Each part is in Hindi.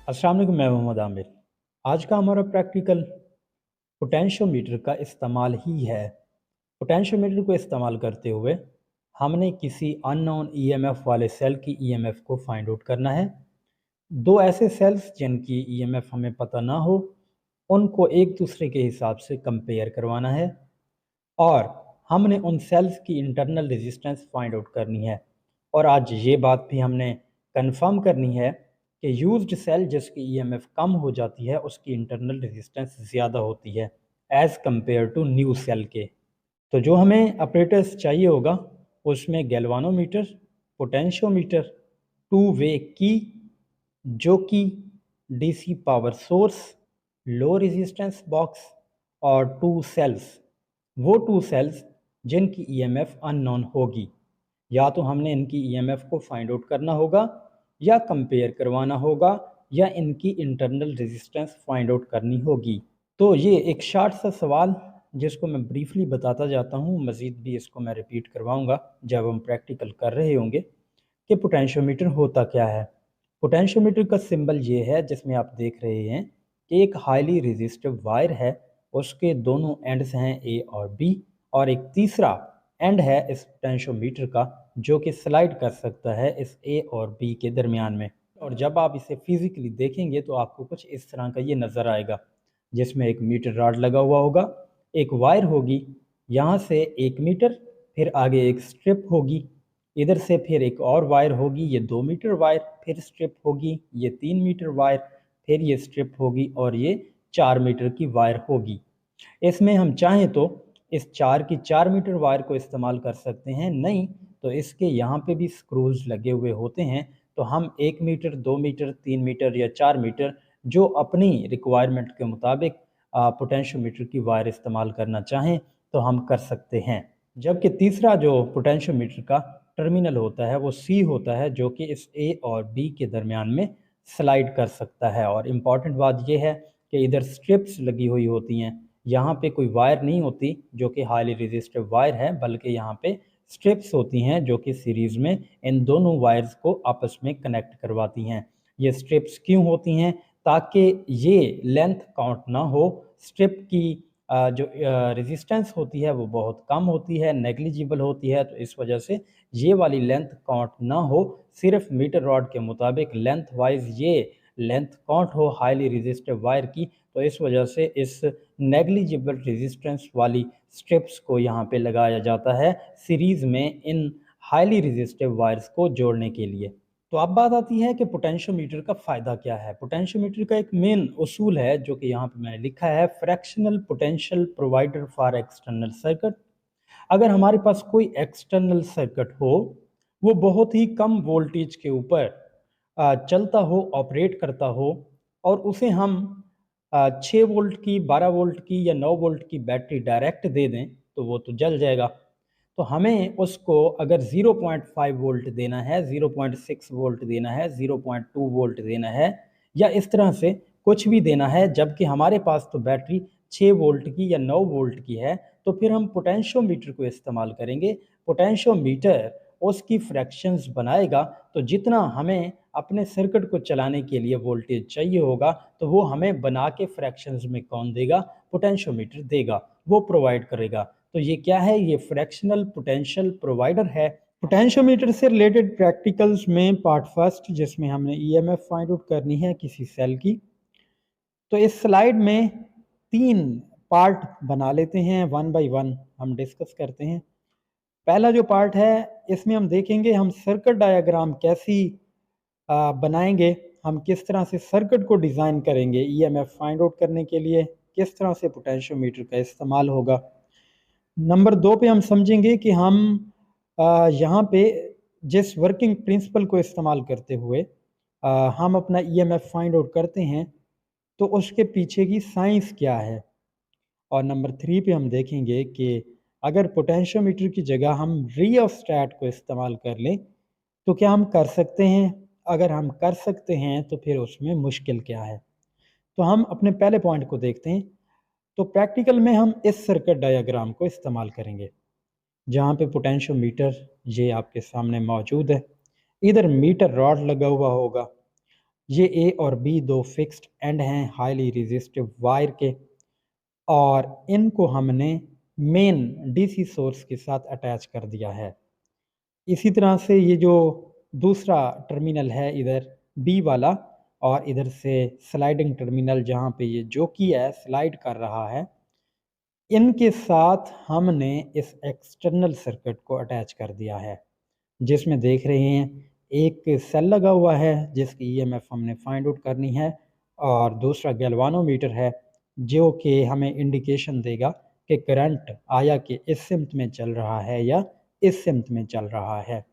अस्सलाम वालेकुम, मैं मोहम्मद आमिर। आज का हमारा प्रैक्टिकल पोटेंशियोमीटर का इस्तेमाल ही है। पोटेंशियोमीटर को इस्तेमाल करते हुए हमने किसी अननोन ईएमएफ वाले सेल की ईएमएफ को फाइंड आउट करना है। दो ऐसे सेल्स जिनकी ईएमएफ हमें पता ना हो, उनको एक दूसरे के हिसाब से कंपेयर करवाना है और हमने उन सेल्स की इंटरनल रेजिस्टेंस फाइंड आउट करनी है। और आज ये बात भी हमने कंफर्म करनी है कि यूज्ड सेल जिसकी ईएमएफ कम हो जाती है उसकी इंटरनल रेजिस्टेंस ज़्यादा होती है as compare to new cell के। तो जो हमें ऑपरेटर्स चाहिए होगा उसमें गैल्वानोमीटर, पोटेंशियोमीटर, टू वे की, जो कि DC power source, low resistance box और टू सेल्स, वो टू सेल्स जिनकी ईएमएफ अननोन होगी। या तो हमने इनकी ईएमएफ को फाइंड आउट करना होगा या कंपेयर करवाना होगा या इनकी इंटरनल रेजिस्टेंस फाइंड आउट करनी होगी। तो ये एक शार्ट सा सवाल जिसको मैं ब्रीफली बताता जाता हूँ, मज़ीद भी इसको मैं रिपीट करवाऊँगा जब हम प्रैक्टिकल कर रहे होंगे कि पोटेंशियोमीटर होता क्या है। पोटेंशियोमीटर का सिंबल ये है जिसमें आप देख रहे हैं कि एक हाईली रेजिस्टिव वायर है, उसके दोनों एंड्स हैं ए और बी, और एक तीसरा एंड है इस पोटेंशियोमीटर का जो कि स्लाइड कर सकता है इस ए और बी के दरमियान में। और जब आप इसे फिजिकली देखेंगे तो आपको कुछ इस तरह का ये नज़र आएगा जिसमें एक मीटर रॉड लगा हुआ होगा, एक वायर होगी, यहाँ से 1 मीटर, फिर आगे एक स्ट्रिप होगी, इधर से फिर एक और वायर होगी, ये 2 मीटर वायर, फिर स्ट्रिप होगी, ये 3 मीटर वायर, फिर ये स्ट्रिप होगी और ये 4 मीटर की वायर होगी। इसमें हम चाहें तो इस 4 मीटर वायर को इस्तेमाल कर सकते हैं, नहीं तो इसके यहाँ पे भी स्क्रूज लगे हुए होते हैं, तो हम 1 मीटर, 2 मीटर, 3 मीटर या 4 मीटर जो अपनी रिक्वायरमेंट के मुताबिक पोटेंशियोमीटर की वायर इस्तेमाल करना चाहें तो हम कर सकते हैं। जबकि तीसरा जो पोटेंशियोमीटर का टर्मिनल होता है वो सी होता है जो कि इस ए और बी के दरमियान में स्लाइड कर सकता है। और इम्पॉर्टेंट बात यह है कि इधर स्ट्रिप्स लगी हुई होती हैं, यहाँ पे कोई वायर नहीं होती जो कि हाईली रेजिस्टिव वायर है, बल्कि यहाँ पे स्ट्रिप्स होती हैं जो कि सीरीज़ में इन दोनों वायर्स को आपस में कनेक्ट करवाती हैं। ये स्ट्रिप्स क्यों होती हैं? ताकि ये लेंथ काउंट ना हो। स्ट्रिप की जो रेजिस्टेंस होती है वो बहुत कम होती है, नेग्लिजिबल होती है, तो इस वजह से ये वाली लेंथ काउंट ना हो, सिर्फ मीटर रॉड के मुताबिक लेंथ वाइज ये लेंथ काउंट हो हाईली रेजिस्टिव वायर की, तो इस वजह से इस नेग्लिजिबल रेजिस्टेंस वाली स्ट्रिप्स को यहाँ पे लगाया जाता है सीरीज़ में इन हाईली रेजिस्टिव वायर्स को जोड़ने के लिए। तो अब बात आती है कि पोटेंशियोमीटर का फ़ायदा क्या है। पोटेंशियोमीटर का एक मेन उसूल है जो कि यहाँ पे मैंने लिखा है, fractional potential provider for external circuit. अगर हमारे पास कोई एक्सटर्नल सर्किट हो, वो बहुत ही कम वोल्टेज के ऊपर चलता हो, ऑपरेट करता हो, और उसे हम 6 वोल्ट की, 12 वोल्ट की या 9 वोल्ट की बैटरी डायरेक्ट दे दें तो वो तो जल जाएगा। तो हमें उसको अगर 0.5 वोल्ट देना है, 0.6 वोल्ट देना है, 0.2 वोल्ट देना है या इस तरह से कुछ भी देना है, जबकि हमारे पास तो बैटरी 6 वोल्ट की या 9 वोल्ट की है, तो फिर हम पोटेंशियोमीटर को इस्तेमाल करेंगे। पोटेंशियोमीटर उसकी फ्रैक्शंस बनाएगा, तो जितना हमें अपने सर्किट को चलाने के लिए वोल्टेज चाहिए होगा तो वो हमें बना के फ्रैक्शंस में कौन देगा? पोटेंशियोमीटर देगा, वो प्रोवाइड करेगा। तो ये क्या है? ये फ्रैक्शनल पोटेंशियल प्रोवाइडर है। पोटेंशियोमीटर से रिलेटेड प्रैक्टिकल्स में पार्ट फर्स्ट जिसमें हमने ईएमएफ फाइंड आउट करनी है किसी सेल की, तो इस स्लाइड में 3 पार्ट बना लेते हैं, वन बाय वन हम डिस्कस करते हैं। पहला जो पार्ट है इसमें हम देखेंगे हम सर्किट डायग्राम कैसी बनाएंगे, हम किस तरह से सर्किट को डिज़ाइन करेंगे ईएमएफ फाइंड आउट करने के लिए, किस तरह से पोटेंशियोमीटर का इस्तेमाल होगा। नंबर 2 पे हम समझेंगे कि हम यहाँ पे जिस वर्किंग प्रिंसिपल को इस्तेमाल करते हुए हम अपना ईएमएफ फाइंड आउट करते हैं तो उसके पीछे की साइंस क्या है। और नंबर 3 पे हम देखेंगे कि अगर पोटेंशियोमीटर की जगह हम रियोस्टैट को इस्तेमाल कर लें तो क्या हम कर सकते हैं? अगर हम कर सकते हैं तो फिर उसमें मुश्किल क्या है। तो हम अपने पहले पॉइंट को देखते हैं। तो प्रैक्टिकल में हम इस सर्किट डायग्राम को इस्तेमाल करेंगे जहाँ पे पोटेंशियोमीटर ये आपके सामने मौजूद है। इधर मीटर रॉड लगा हुआ होगा ये ए और बी दो फिक्स्ड एंड हैं हाईली रेजिस्टिव वायर के, और इनको हमने मेन डीसी सोर्स के साथ अटैच कर दिया है। इसी तरह से ये जो दूसरा टर्मिनल है इधर बी वाला, और इधर से स्लाइडिंग टर्मिनल जहाँ पे ये जोकी है स्लाइड कर रहा है, इनके साथ हमने इस एक्सटर्नल सर्किट को अटैच कर दिया है, जिसमें देख रहे हैं एक सेल लगा हुआ है जिसकी ईएमएफ हमने फाइंड आउट करनी है, और दूसरा गैल्वानोमीटर है जो कि हमें इंडिकेशन देगा कि करंट आया कि इस सिमत में चल रहा है या इस सिमत में चल रहा है।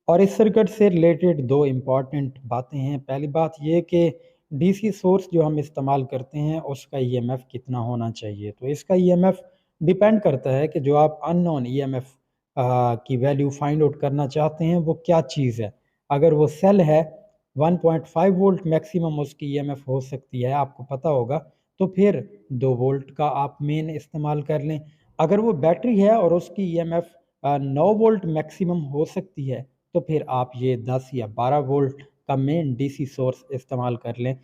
और इस सर्किट से रिलेटेड दो इम्पॉर्टेंट बातें हैं। पहली बात ये कि डीसी सोर्स जो हम इस्तेमाल करते हैं उसका ईएमएफ कितना होना चाहिए। तो इसका ईएमएफ डिपेंड करता है कि जो आप अननोन ईएमएफ की वैल्यू फाइंड आउट करना चाहते हैं वो क्या चीज़ है। अगर वो सेल है 1.5 वोल्ट मैक्सिमम उसकी ईएमएफ हो सकती है, आपको पता होगा, तो फिर 2 वोल्ट का आप मेन इस्तेमाल कर लें। अगर वो बैटरी है और उसकी ईएमएफ 9 वोल्ट मैक्सिमम हो सकती है, तो फिर आप ये 10 या 12 वोल्ट का मेन डीसी सोर्स इस्तेमाल कर लें।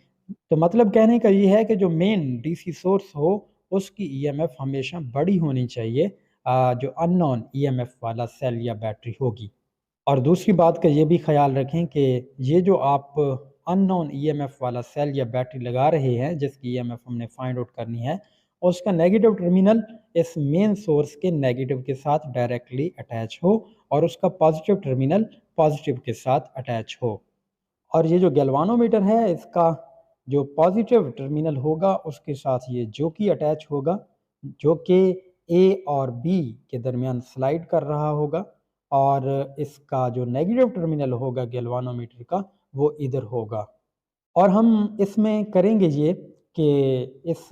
तो मतलब कहने का ये है कि जो मेन डीसी सोर्स हो उसकी ईएमएफ हमेशा बड़ी होनी चाहिए जो अननोन ईएमएफ वाला सेल या बैटरी होगी। और दूसरी बात का ये भी ख्याल रखें कि ये जो आप अननोन ईएमएफ वाला सेल या बैटरी लगा रहे हैं जिसकी ईएमएफ हमने फाइंड आउट करनी है, उसका नेगेटिव टर्मिनल इस मेन सोर्स के नेगेटिव के साथ डायरेक्टली अटैच हो और उसका पॉजिटिव टर्मिनल पॉजिटिव के साथ अटैच हो। और ये जो गैल्वानोमीटर है इसका जो पॉजिटिव टर्मिनल होगा उसके साथ ये जो कि अटैच होगा, जो कि ए और बी के दरमियान स्लाइड कर रहा होगा, और इसका जो नेगेटिव टर्मिनल होगा गैल्वानोमीटर का वो इधर होगा। और हम इसमें करेंगे ये कि इस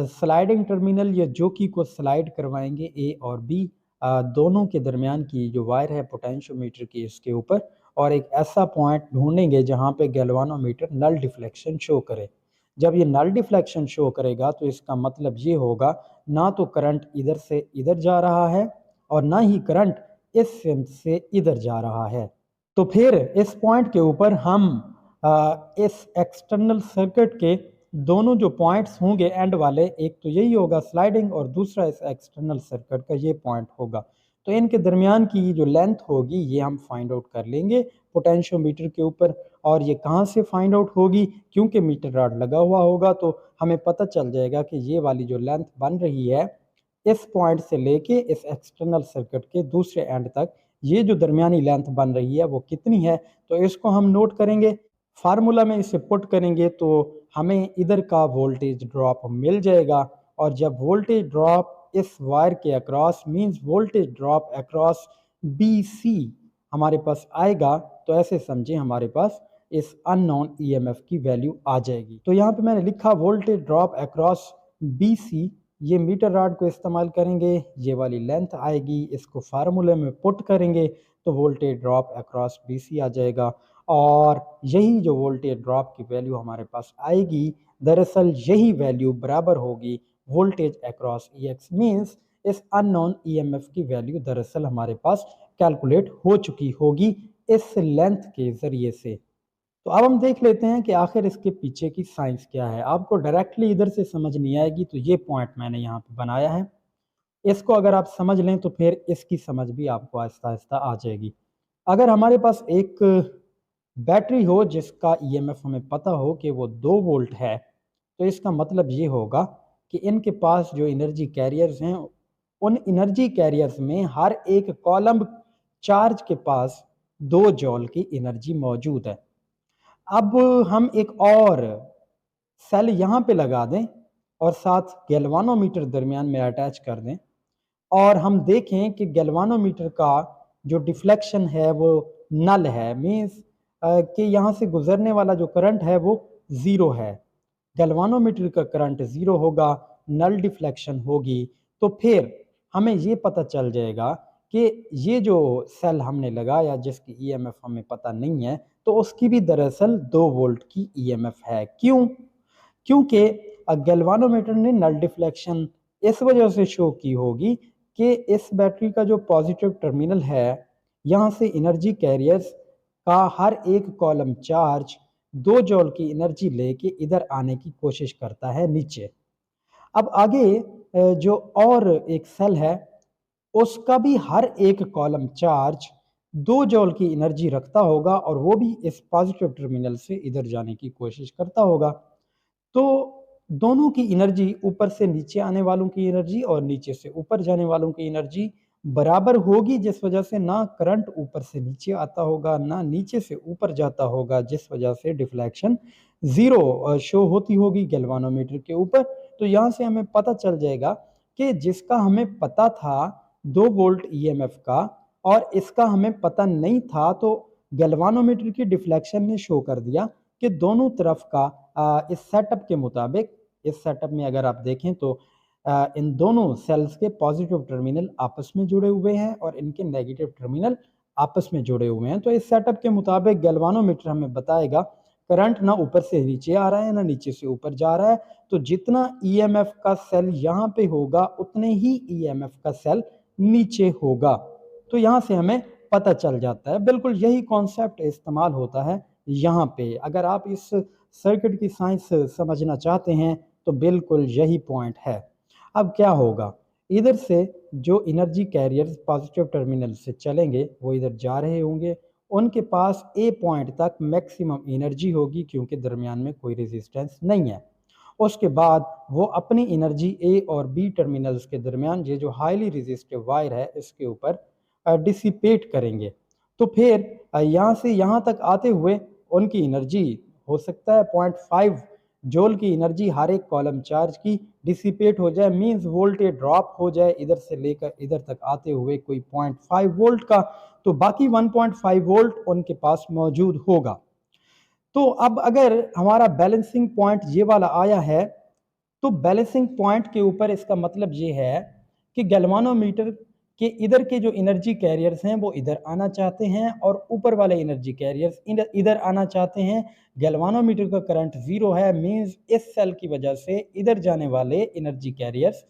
स्लाइडिंग टर्मिनल या जोकी को स्लाइड करवाएंगे ए और बी दोनों के दरमियान की जो वायर है पोटेंशियोमीटर की इसके ऊपर, और एक ऐसा पॉइंट ढूंढेंगे जहां पे गैल्वानोमीटर नल डिफ्लेक्शन शो करे। जब ये नल डिफ्लेक्शन शो करेगा तो इसका मतलब ये होगा ना तो करंट इधर से इधर जा रहा है और ना ही करंट इस सिम से इधर जा रहा है। तो फिर इस पॉइंट के ऊपर हम इस एक्सटर्नल सर्किट के दोनों जो पॉइंट्स होंगे एंड वाले, एक तो यही होगा स्लाइडिंग और दूसरा इस एक्सटर्नल सर्किट का ये पॉइंट होगा। तो इनके दरमियान की जो लेंथ होगी ये हम फाइंड आउट कर लेंगे पोटेंशियोमीटर के ऊपर। और ये कहाँ से फाइंड आउट होगी, क्योंकि मीटर रॉड लगा हुआ होगा तो हमें पता चल जाएगा कि ये वाली जो लेंथ बन रही है इस पॉइंट से लेके इस एक्सटर्नल सर्किट के दूसरे एंड तक, ये जो दरमियानी लेंथ बन रही है वो कितनी है। तो इसको हम नोट करेंगे, फार्मूला में इसे पुट करेंगे तो हमें इधर का वोल्टेज ड्रॉप मिल जाएगा। और जब वोल्टेज ड्रॉप इस वायर के across means voltage drop across B C हमारे पास आएगा, तो ऐसे समझें हमारे पास इस अननोन ईएमएफ की वैल्यू आ जाएगी। तो यहाँ पे मैंने लिखा voltage drop across B C, ये मीटर रॉड को इस्तेमाल करेंगे, ये वाली लेंथ आएगी, इसको फार्मूले में पुट करेंगे तो voltage drop across B C आ जाएगा। और यही जो वोल्टेज ड्रॉप की वैल्यू हमारे पास आएगी, दरअसल यही वैल्यू बराबर होगी वोल्टेज अक्रॉस ई एक्स, मीन्स इस अननोन ईएमएफ की वैल्यू दरअसल हमारे पास कैलकुलेट हो चुकी होगी इस लेंथ के ज़रिए से। तो अब हम देख लेते हैं कि आखिर इसके पीछे की साइंस क्या है। आपको डायरेक्टली इधर से समझ नहीं आएगी, तो ये पॉइंट मैंने यहाँ पे बनाया है, इसको अगर आप समझ लें तो फिर इसकी समझ भी आपको आहिस्ता आहिस्ता आ जाएगी। अगर हमारे पास एक बैटरी हो जिसका ईएमएफ हमें पता हो कि वो 2 वोल्ट है, तो इसका मतलब ये होगा कि इनके पास जो एनर्जी कैरियर्स हैं उन एनर्जी कैरियर्स में हर एक कॉलम चार्ज के पास 2 जॉल की एनर्जी मौजूद है। अब हम एक और सेल यहाँ पे लगा दें और साथ गैल्वानोमीटर दरमियान में अटैच कर दें, और हम देखें कि गैल्वानोमीटर का जो डिफ्लेक्शन है वो नल है, मीन्स कि यहाँ से गुजरने वाला जो करंट है वो ज़ीरो है। गैल्वानोमीटर का करंट ज़ीरो होगा, नल डिफ्लेक्शन होगी, तो फिर हमें ये पता चल जाएगा कि ये जो सेल हमने लगाया जिसकी ईएमएफ हमें पता नहीं है, तो उसकी भी दरअसल 2 वोल्ट की ईएमएफ है। क्यों? क्योंकि गैल्वानोमीटर ने नल डिफ्लेक्शन इस वजह से शो की होगी कि इस बैटरी का जो पॉजिटिव टर्मिनल है, यहाँ से एनर्जी कैरियर्स का हर एक कॉलम चार्ज 2 जॉल की एनर्जी लेके इधर आने की कोशिश करता है नीचे। अब आगे जो और एक सेल है उसका भी हर एक कॉलम चार्ज 2 जॉल की एनर्जी रखता होगा और वो भी इस पॉजिटिव टर्मिनल से इधर जाने की कोशिश करता होगा। तो दोनों की एनर्जी, ऊपर से नीचे आने वालों की एनर्जी और नीचे से ऊपर जाने वालों की एनर्जी बराबर होगी, जिस वजह से ना करंट ऊपर से नीचे आता होगा ना नीचे से ऊपर जाता होगा, जिस वजह से डिफ्लेक्शन जीरो शो होती होगी गैल्वानोमीटर के ऊपर। तो यहाँ से हमें पता चल जाएगा कि जिसका हमें पता था 2 वोल्ट ईएमएफ का और इसका हमें पता नहीं था, तो गैल्वानोमीटर की डिफ्लेक्शन ने शो कर दिया कि दोनों तरफ का इस सेटअप के मुताबिक, इस सेटअप में अगर आप देखें तो इन दोनों सेल्स के पॉजिटिव टर्मिनल आपस में जुड़े हुए हैं और इनके नेगेटिव टर्मिनल आपस में जुड़े हुए हैं। तो इस सेटअप के मुताबिक गैल्वानोमीटर हमें बताएगा करंट ना ऊपर से नीचे आ रहा है ना नीचे से ऊपर जा रहा है। तो जितना ईएमएफ का सेल यहाँ पे होगा उतने ही ईएमएफ का सेल नीचे होगा। तो यहाँ से हमें पता चल जाता है। बिल्कुल यही कॉन्सेप्ट इस्तेमाल होता है यहाँ पे। अगर आप इस सर्किट की साइंस समझना चाहते हैं तो बिल्कुल यही पॉइंट है। अब क्या होगा, इधर से जो एनर्जी कैरियर्स पॉजिटिव टर्मिनल से चलेंगे वो इधर जा रहे होंगे, उनके पास ए पॉइंट तक मैक्सिमम एनर्जी होगी क्योंकि दरमियान में कोई रेजिस्टेंस नहीं है। उसके बाद वो अपनी एनर्जी ए और बी टर्मिनल्स के दरमियान, ये जो हाईली रेजिस्टिव वायर है इसके ऊपर डिसिपेट करेंगे। तो फिर यहाँ से यहाँ तक आते हुए उनकी एनर्जी हो सकता है 0.5 जूल की एनर्जी हर एक कॉलम चार्ज की डिसिपेट हो जाए, मींस वोल्टेज ड्रॉप हो जाए इधर से लेकर इधर तक आते हुए कोई 0.5 वोल्ट का, तो बाकी 1.5 वोल्ट उनके पास मौजूद होगा। तो अब अगर हमारा बैलेंसिंग पॉइंट ये वाला आया है, तो बैलेंसिंग पॉइंट के ऊपर इसका मतलब ये है कि गैल्वानोमीटर के इधर के जो एनर्जी कैरियर्स हैं वो इधर आना चाहते हैं और ऊपर वाले एनर्जी कैरियर्स इधर आना चाहते हैं। गैल्वानोमीटर का करंट जीरो है, मींस इस सेल की वजह से इधर जाने वाले एनर्जी कैरियर्स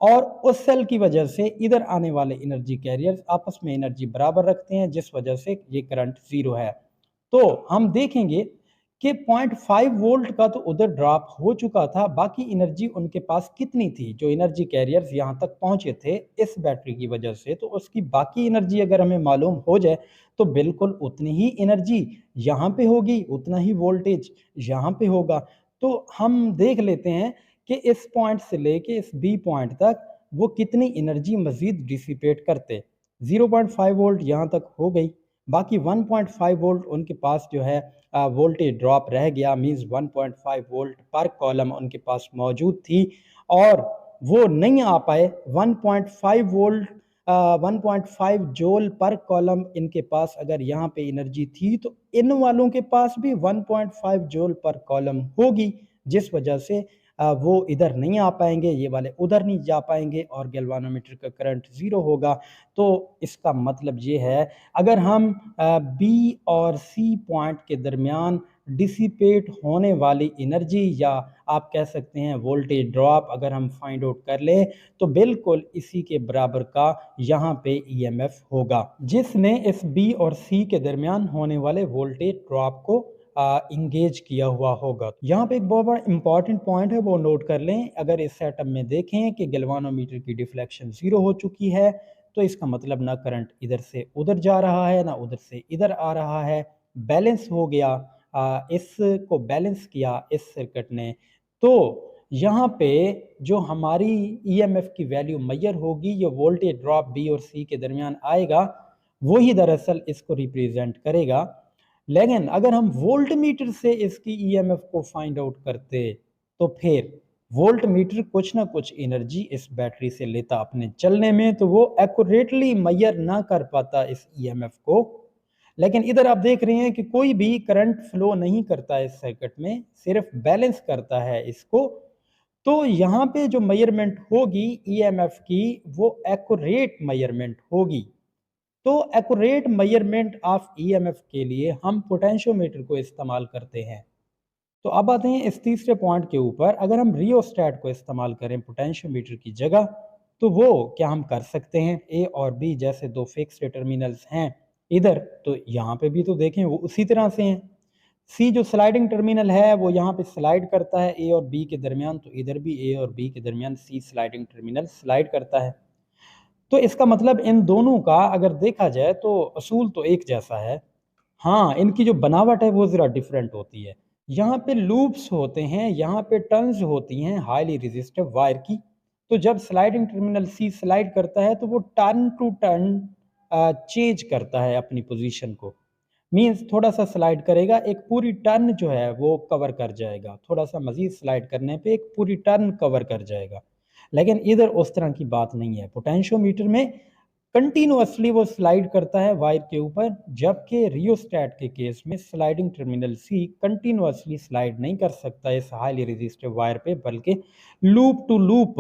और उस सेल की वजह से इधर आने वाले एनर्जी कैरियर्स आपस में एनर्जी बराबर रखते हैं, जिस वजह से ये करंट जीरो है। तो हम देखेंगे कि 0.5 वोल्ट का तो उधर ड्रॉप हो चुका था, बाकी एनर्जी उनके पास कितनी थी, जो एनर्जी कैरियर्स यहाँ तक पहुंचे थे इस बैटरी की वजह से, तो उसकी बाकी एनर्जी अगर हमें मालूम हो जाए तो बिल्कुल उतनी ही एनर्जी यहाँ पे होगी, उतना ही वोल्टेज यहाँ पे होगा। तो हम देख लेते हैं कि इस पॉइंट से लेके इस बी पॉइंट तक वो कितनी एनर्जी मजीद डिसिपेट करते। 0.5 वोल्ट यहाँ तक हो गई, बाकी 1.5 वोल्ट उनके पास जो है वोल्टेज ड्रॉप रह गया, मींस 1.5 वोल्ट पर कॉलम उनके पास मौजूद थी और वो नहीं आ पाए। 1.5 वोल्ट 1.5 जोल पर कॉलम इनके पास अगर यहाँ पे एनर्जी थी तो इन वालों के पास भी 1.5 जोल पर कॉलम होगी, जिस वजह से वो इधर नहीं आ पाएंगे, ये वाले उधर नहीं जा पाएंगे और गैल्वानोमीटर का करंट जीरो होगा। तो इसका मतलब ये है अगर हम बी और सी पॉइंट के दरमियान डिसिपेट होने वाली एनर्जी या आप कह सकते हैं वोल्टेज ड्रॉप अगर हम फाइंड आउट कर लें तो बिल्कुल इसी के बराबर का यहाँ पे ईएमएफ होगा, जिसने इस बी और सी के दरमियान होने वाले वोल्टेज ड्रॉप को इंगेज किया हुआ होगा। यहाँ पे एक बहुत बड़ा इंपॉर्टेंट पॉइंट है, वो नोट कर लें। अगर इस सेटअप में देखें कि गैल्वानोमीटर की डिफ्लेक्शन जीरो हो चुकी है तो इसका मतलब ना करंट इधर से उधर जा रहा है ना उधर से इधर आ रहा है, बैलेंस हो गया। इसको बैलेंस किया इस सर्किट ने। तो यहाँ पे जो हमारी ईएमएफ की वैल्यू मैयर होगी, ये वोल्टेज ड्रॉप बी और सी के दरमियान आएगा, वही दरअसल इसको रिप्रेजेंट करेगा। लेकिन अगर हम वोल्ट मीटर से इसकी ईएमएफ को फाइंड आउट करते तो फिर वोल्ट मीटर कुछ ना कुछ एनर्जी इस बैटरी से लेता अपने चलने में, तो वो एक्यूरेटली मैयर ना कर पाता इस ईएमएफ को। लेकिन इधर आप देख रहे हैं कि कोई भी करंट फ्लो नहीं करता इस सर्किट में, सिर्फ बैलेंस करता है इसको। तो यहाँ पे जो मेजरमेंट होगी ईएमएफ की वो एक्यूरेट मेजरमेंट होगी। तो एक्यूरेट मेजरमेंट ऑफ ईएमएफ के लिए हम पोटेंशियोमीटर को इस्तेमाल करते हैं। तो अब आते हैं इस तीसरे पॉइंट के ऊपर। अगर हम रियोस्टेट को इस्तेमाल करें पोटेंशियोमीटर की जगह तो वो क्या हम कर सकते हैं, ए और बी जैसे दो फिक्स्ड टर्मिनल्स हैं इधर, तो यहाँ पे भी तो देखें वो उसी तरह से हैं। सी जो स्लाइडिंग टर्मिनल है वो यहाँ पे स्लाइड करता है ए और बी के दरमियान, तो इधर भी ए और बी के दरमियान सी स्लाइडिंग टर्मिनल स्लाइड करता है। तो इसका मतलब इन दोनों का अगर देखा जाए तो असूल तो एक जैसा है, हाँ इनकी जो बनावट है वो ज़रा डिफरेंट होती है। यहाँ पे लूप्स होते हैं, यहाँ पे टर्न्स होती हैं हाईली रेजिस्टिव वायर की। तो जब स्लाइडिंग टर्मिनल सी स्लाइड करता है तो वो टर्न टू टर्न चेंज करता है अपनी पोजीशन को। मीन्स थोड़ा सा स्लाइड करेगा, एक पूरी टर्न जो है वो कवर कर जाएगा, थोड़ा सा मजीद स्लाइड करने पे एक पूरी टर्न कवर कर जाएगा। लेकिन इधर उस तरह की बात नहीं है, पोटेंशियोमीटर में कंटिन्यूअसली वो स्लाइड करता है वायर के ऊपर, जबकि रियोस्टैट के केस में स्लाइडिंग टर्मिनल सी कंटिन्यूअसली स्लाइड नहीं कर सकता इस हाईली रेजिस्टिव वायर पे, बल्कि लूप टू लूप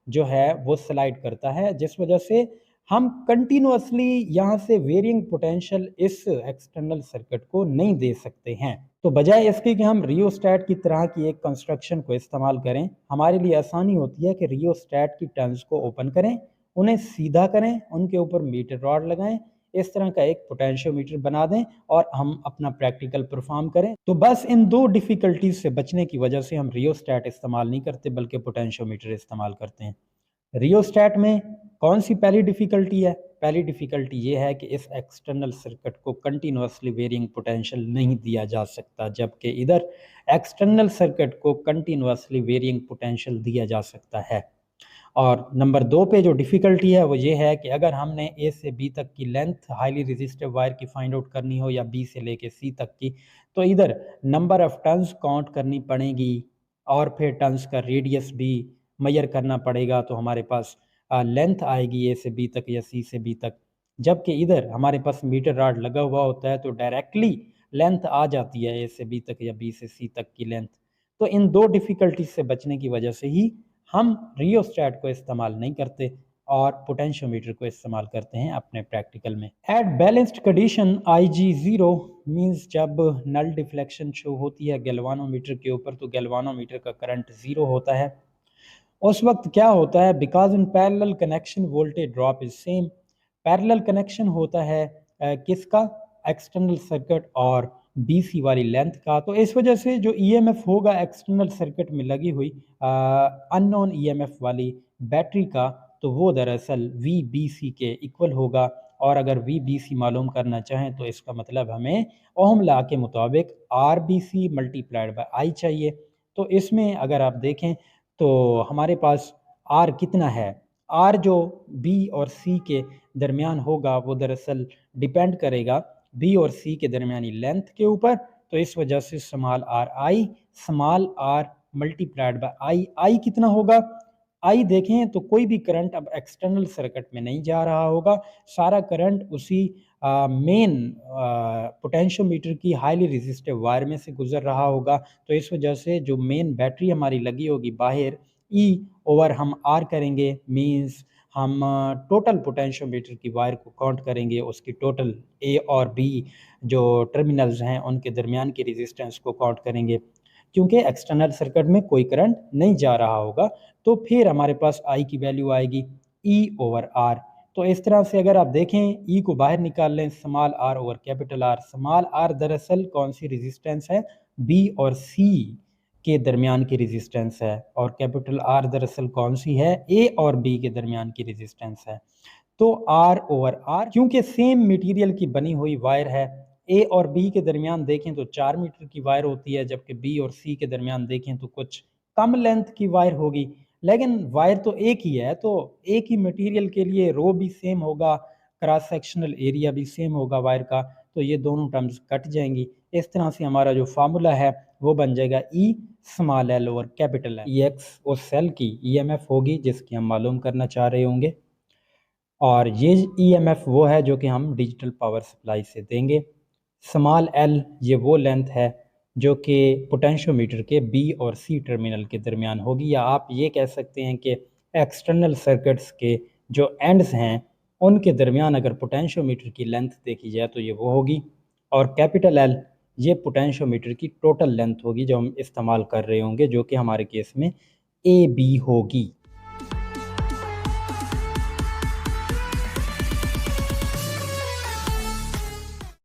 जो है वो स्लाइड करता है, जिस वजह से हम कंटिन्यूअसली यहाँ से वेरिंग पोटेंशियल इस एक्सटर्नल सर्किट को नहीं दे सकते हैं। तो बजाय इसके कि हम रियोस्टैट की तरह की एक कंस्ट्रक्शन को इस्तेमाल करें, हमारे लिए आसानी होती है कि रियोस्टैट की टर्न्स को ओपन करें, उन्हें सीधा करें, उनके ऊपर मीटर रॉड लगाएं, इस तरह का एक पोटेंशियोमीटर बना दें और हम अपना प्रैक्टिकल परफॉर्म करें। तो बस इन दो डिफ़िकल्टीज से बचने की वजह से हम रियोस्टैट इस्तेमाल नहीं करते बल्कि पोटेंशियोमीटर इस्तेमाल करते हैं। रियोस्टैट में कौन सी पहली डिफ़िकल्टी है? पहली डिफ़िकल्टी ये है कि इस एक्सटर्नल सर्किट को कंटिन्यूअसली वेरिंग पोटेंशियल नहीं दिया जा सकता, जबकि इधर एक्सटर्नल सर्किट को कंटिन्यूअसली वेरिंग पोटेंशियल दिया जा सकता है। और नंबर 2 पे जो डिफ़िकल्टी है वो ये है कि अगर हमने ए से बी तक की लेंथ हाईली रेजिस्टिव वायर की फाइंड आउट करनी हो या बी से लेके सी तक की, तो इधर नंबर ऑफ टर्न्स काउंट करनी पड़ेगी और फिर टर्न्स का रेडियस भी मेजर करना पड़ेगा, तो हमारे पास लेंथ आएगी ए से बी तक या सी से बी तक। जबकि इधर हमारे पास मीटर रॉड लगा हुआ होता है तो डायरेक्टली लेंथ आ जाती है ए से बी तक या बी से सी तक की लेंथ। तो इन दो डिफ़िकल्टी से बचने की वजह से ही हम रियोस्टैट को इस्तेमाल नहीं करते और पोटेंशियोमीटर को इस्तेमाल करते हैं अपने प्रैक्टिकल में। Eight balanced condition IG0 means जब नल डिफ्लेक्शन शो होती है गैल्वानोमीटर के ऊपर, तो गैल्वानोमीटर का करंट 0 होता है। उस वक्त क्या होता है, because in parallel connection voltage drop is same. Parallel connection होता है किसका? एक्सटर्नल सर्किट और BC वाली लेंथ का। तो इस वजह से जो EMF होगा एक्सटर्नल सर्किट में लगी हुई अननोन EMF वाली बैटरी का, तो वो दरअसल VBC के इक्वल होगा। और अगर VBC मालूम करना चाहें तो इसका मतलब हमें ओम लॉ के मुताबिक RBC मल्टीप्लाइड बाय I चाहिए। तो इसमें अगर आप देखें तो हमारे पास R कितना है, R जो B और C के दरमियान होगा वो दरअसल डिपेंड करेगा B और C के दरमियानी लेंथ के ऊपर। तो इस वजह से small r multiplied by I कितना होगा? I देखें तो कोई भी करंट अब एक्सटर्नल सर्किट में नहीं जा रहा होगा, सारा करंट उसी मेन पोटेंशियोमीटर की हाईली रेजिस्टिव वायर में से गुजर रहा होगा। तो इस वजह से जो मेन बैटरी हमारी लगी होगी बाहर, E ओवर हम R करेंगे, मींस हम टोटल पोटेंशियोमीटर की वायर को काउंट करेंगे, उसकी टोटल A और B जो टर्मिनल्स हैं उनके दरमियान की रेजिस्टेंस को काउंट करेंगे। क्योंकि एक्सटर्नल सर्किट में कोई करंट नहीं जा रहा होगा, तो फिर हमारे पास I की वैल्यू आएगी E ओवर R। तो इस तरह से अगर आप देखें E को बाहर निकाल लें, small r over capital R। Small r दरअसल कौन सी रेजिस्टेंस है? B और C के दरमियान की रेजिस्टेंस है, और कैपिटल R दरअसल कौन सी है? A और B के दरमियान की रेजिस्टेंस है। तो R ओवर R, क्योंकि सेम मटेरियल की बनी हुई वायर है, A और B के दरमियान देखें तो 4 मीटर की वायर होती है, जबकि B और C के दरमियान देखें तो कुछ कम लेंथ की वायर होगी। लेकिन वायर तो एक ही है, तो एक ही मटेरियल के लिए रो भी सेम होगा, क्रॉस सेक्शनल एरिया भी सेम होगा वायर का, तो ये दोनों टर्म्स कट जाएंगी। इस तरह से हमारा जो फार्मूला है वो बन जाएगा E small l over capital L। EX उस सेल की EMF होगी जिसकी हम मालूम करना चाह रहे होंगे, और ये EMF वो है जो कि हम डिजिटल पावर सप्लाई से देंगे। स्मॉल l ये वो लेंथ है जो कि पोटेंशियोमीटर के B और C टर्मिनल के दरमियान होगी, या आप ये कह सकते हैं कि एक्सटर्नल सर्किट्स के जो एंड्स हैं उनके दरमियान अगर पोटेंशियोमीटर की लेंथ देखी जाए तो ये वो होगी। और कैपिटल L ये पोटेंशियोमीटर की टोटल लेंथ होगी जो हम इस्तेमाल कर रहे होंगे, जो कि हमारे केस में AB होगी।